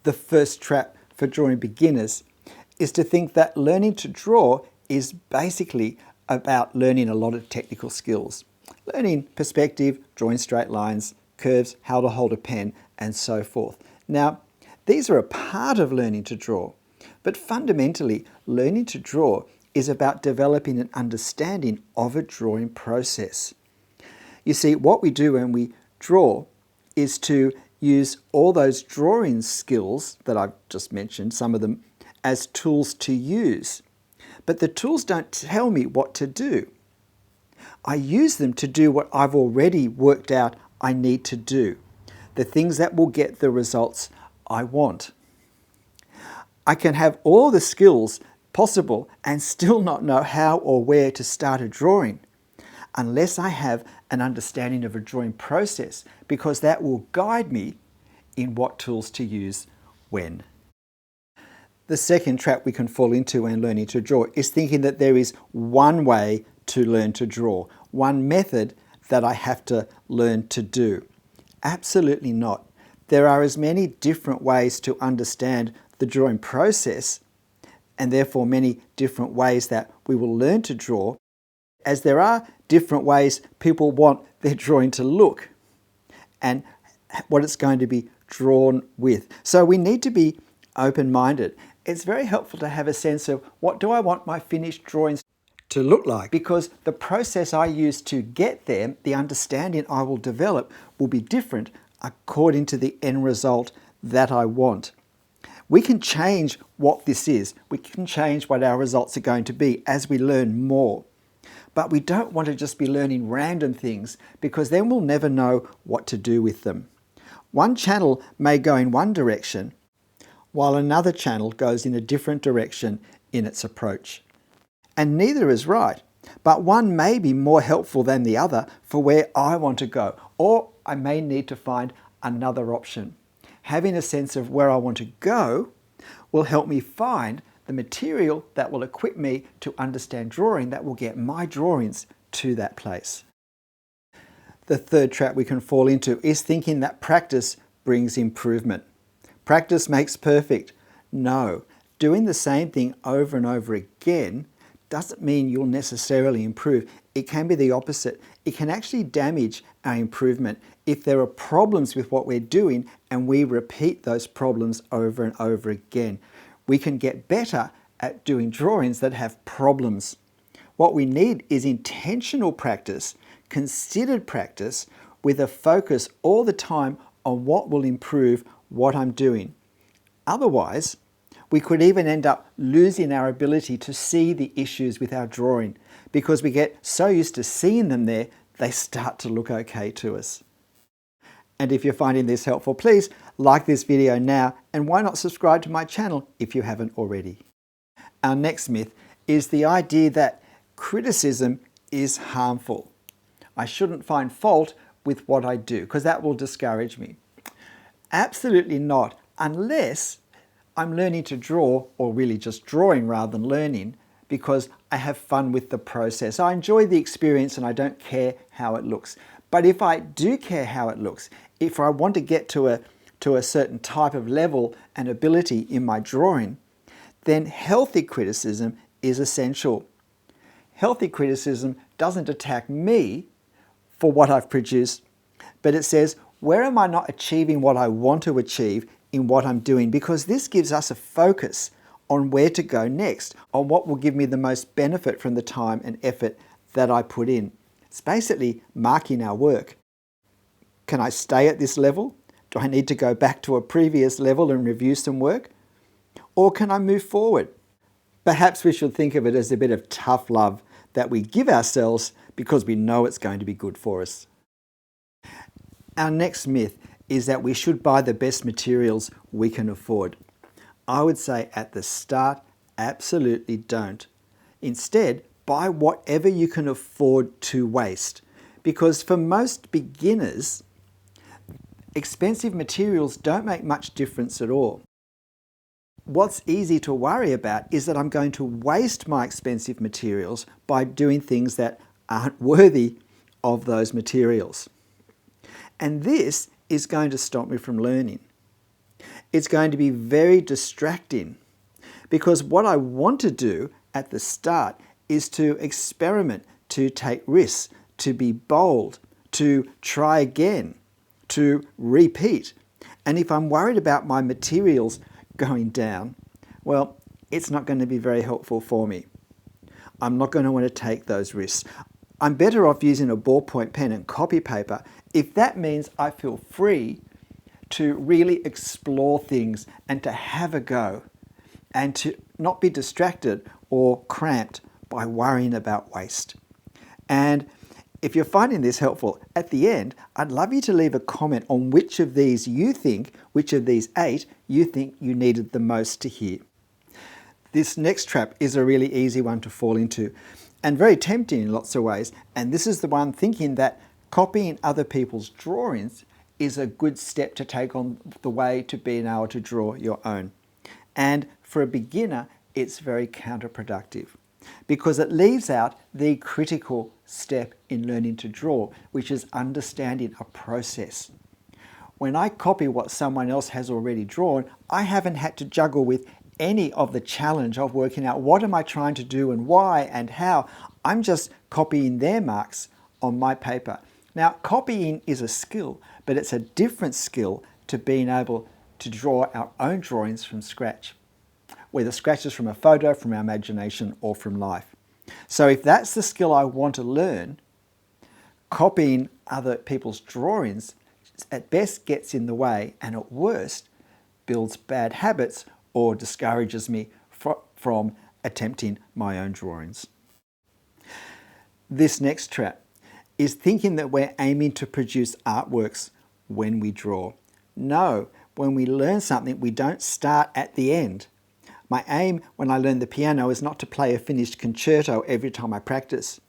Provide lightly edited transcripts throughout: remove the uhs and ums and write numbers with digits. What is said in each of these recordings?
The first trap for drawing beginners is to think that learning to draw is basically about learning a lot of technical skills. Learning perspective, drawing straight lines, curves, how to hold a pen, and so forth. Now, these are a part of learning to draw, but fundamentally, learning to draw is about developing an understanding of a drawing process. You see, what we do when we draw is to use all those drawing skills that I've just mentioned, some of them, as tools to use. But the tools don't tell me what to do. I use them to do what I've already worked out I need to do, the things that will get the results I want. I can have all the skills possible and still not know how or where to start a drawing unless I have an understanding of a drawing process, because that will guide me in what tools to use when. The second trap we can fall into when learning to draw is thinking that there is one way to learn to draw, one method that I have to learn to do. Absolutely not. There are as many different ways to understand the drawing process, and therefore many different ways that we will learn to draw, as there are different ways people want their drawing to look and what it's going to be drawn with. So we need to be open-minded. It's very helpful to have a sense of what do I want my finished drawings to look like, because the process I use to get there, the understanding I will develop, will be different according to the end result that I want. We can change what this is. We can change what our results are going to be as we learn more. But we don't want to just be learning random things, because then we'll never know what to do with them. One channel may go in one direction, while another channel goes in a different direction in its approach. And neither is right, but one may be more helpful than the other for where I want to go, or I may need to find another option. Having a sense of where I want to go will help me find the material that will equip me to understand drawing, that will get my drawings to that place. The third trap we can fall into is thinking that practice brings improvement. Practice makes perfect. No, doing the same thing over and over again doesn't mean you'll necessarily improve. It can be the opposite. It can actually damage our improvement if there are problems with what we're doing and we repeat those problems over and over again. We can get better at doing drawings that have problems. What we need is intentional practice, considered practice, with a focus all the time on what will improve what I'm doing. Otherwise, we could even end up losing our ability to see the issues with our drawing, because we get so used to seeing them there, they start to look okay to us. And if you're finding this helpful, please like this video now, and why not subscribe to my channel if you haven't already. Our next myth is the idea that criticism is harmful. I shouldn't find fault with what I do, because that will discourage me. Absolutely not, unless I'm learning to draw, or really just drawing rather than learning, because I have fun with the process. I enjoy the experience and I don't care how it looks. But if I do care how it looks, if I want to get to a certain type of level and ability in my drawing, then healthy criticism is essential. Healthy criticism doesn't attack me for what I've produced, but it says, where am I not achieving what I want to achieve in what I'm doing? Because this gives us a focus on where to go next, on what will give me the most benefit from the time and effort that I put in. It's basically marking our work. Can I stay at this level? Do I need to go back to a previous level and review some work? Or can I move forward? Perhaps we should think of it as a bit of tough love that we give ourselves because we know it's going to be good for us. Our next myth is that we should buy the best materials we can afford. I would say at the start, absolutely don't. Instead, buy whatever you can afford to waste. Because for most beginners, expensive materials don't make much difference at all. What's easy to worry about is that I'm going to waste my expensive materials by doing things that aren't worthy of those materials. And this is going to stop me from learning. it's going to be very distracting, because what I want to do at the start is to experiment, to take risks, to be bold, to try again, to repeat. And if I'm worried about my materials going down, well, it's not going to be very helpful for me. I'm not going to want to take those risks. I'm better off using a ballpoint pen and copy paper if that means I feel free to really explore things and to have a go and to not be distracted or cramped by worrying about waste. And if you're finding this helpful, at the end, I'd love you to leave a comment on which of these 8 you think you needed the most to hear. This next trap is a really easy one to fall into and very tempting in lots of ways. And this is the one thinking that copying other people's drawings is a good step to take on the way to being able to draw your own. And for a beginner, it's very counterproductive because it leaves out the critical step in learning to draw, which is understanding a process. When I copy what someone else has already drawn, I haven't had to juggle with any of the challenge of working out what am I trying to do and why and how. I'm just copying their marks on my paper. Now, copying is a skill, but it's a different skill to being able to draw our own drawings from scratch, whether scratches from a photo, from our imagination, or from life. So if that's the skill I want to learn, copying other people's drawings at best gets in the way and at worst builds bad habits or discourages me from attempting my own drawings. This next trap is thinking that we're aiming to produce artworks when we draw. No, when we learn something, we don't start at the end. My aim when I learn the piano is not to play a finished concerto every time I practice.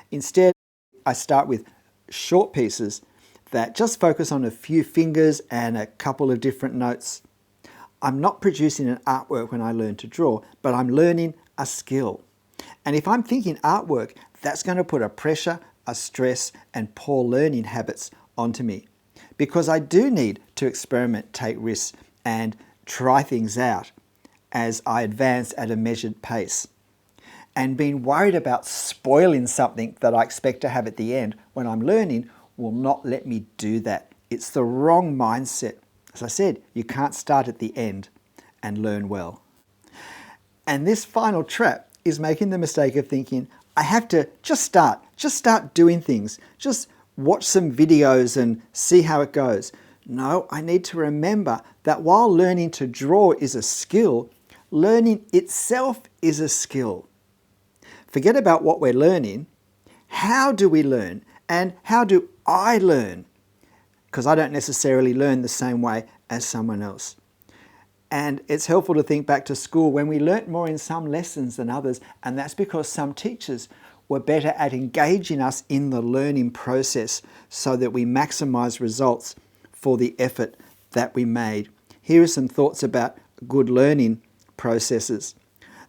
Instead, I start with short pieces that just focus on a few fingers and a couple of different notes. I'm not producing an artwork when I learn to draw, but I'm learning a skill. And if I'm thinking artwork, that's going to put a pressure, a stress, and poor learning habits onto me. Because I do need to experiment, take risks, and try things out as I advance at a measured pace. And being worried about spoiling something that I expect to have at the end when I'm learning will not let me do that. It's the wrong mindset. As I said, you can't start at the end and learn well. And this final trap is making the mistake of thinking, I have to just start doing things, just watch some videos and see how it goes. No, I need to remember that while learning to draw is a skill, learning itself is a skill. Forget about what we're learning. How do we learn? And how do I learn? Because I don't necessarily learn the same way as someone else. And it's helpful to think back to school when we learnt more in some lessons than others, and that's because some teachers were better at engaging us in the learning process so that we maximise results for the effort that we made. Here are some thoughts about good learning processes.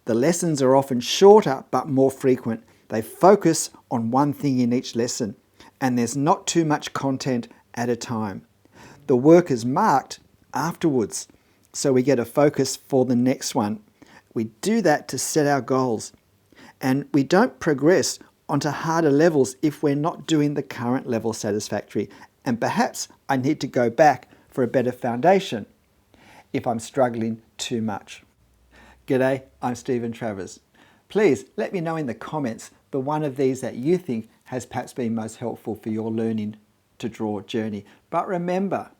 The lessons are often shorter but more frequent. They focus on one thing in each lesson, and there's not too much content at a time. The work is marked afterwards, so we get a focus for the next one. We do that to set our goals, and we don't progress onto harder levels if we're not doing the current level satisfactory, and perhaps I need to go back for a better foundation if I'm struggling too much. G'day, I'm Stephen Travers. Please let me know in the comments the one of these that you think has perhaps been most helpful for your learning to draw journey. But remember,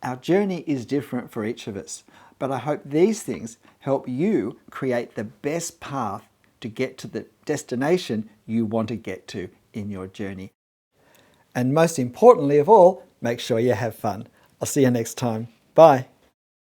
our journey is different for each of us, but I hope these things help you create the best path to get to the destination you want to get to in your journey. And most importantly of all, make sure you have fun. I'll see you next time. Bye.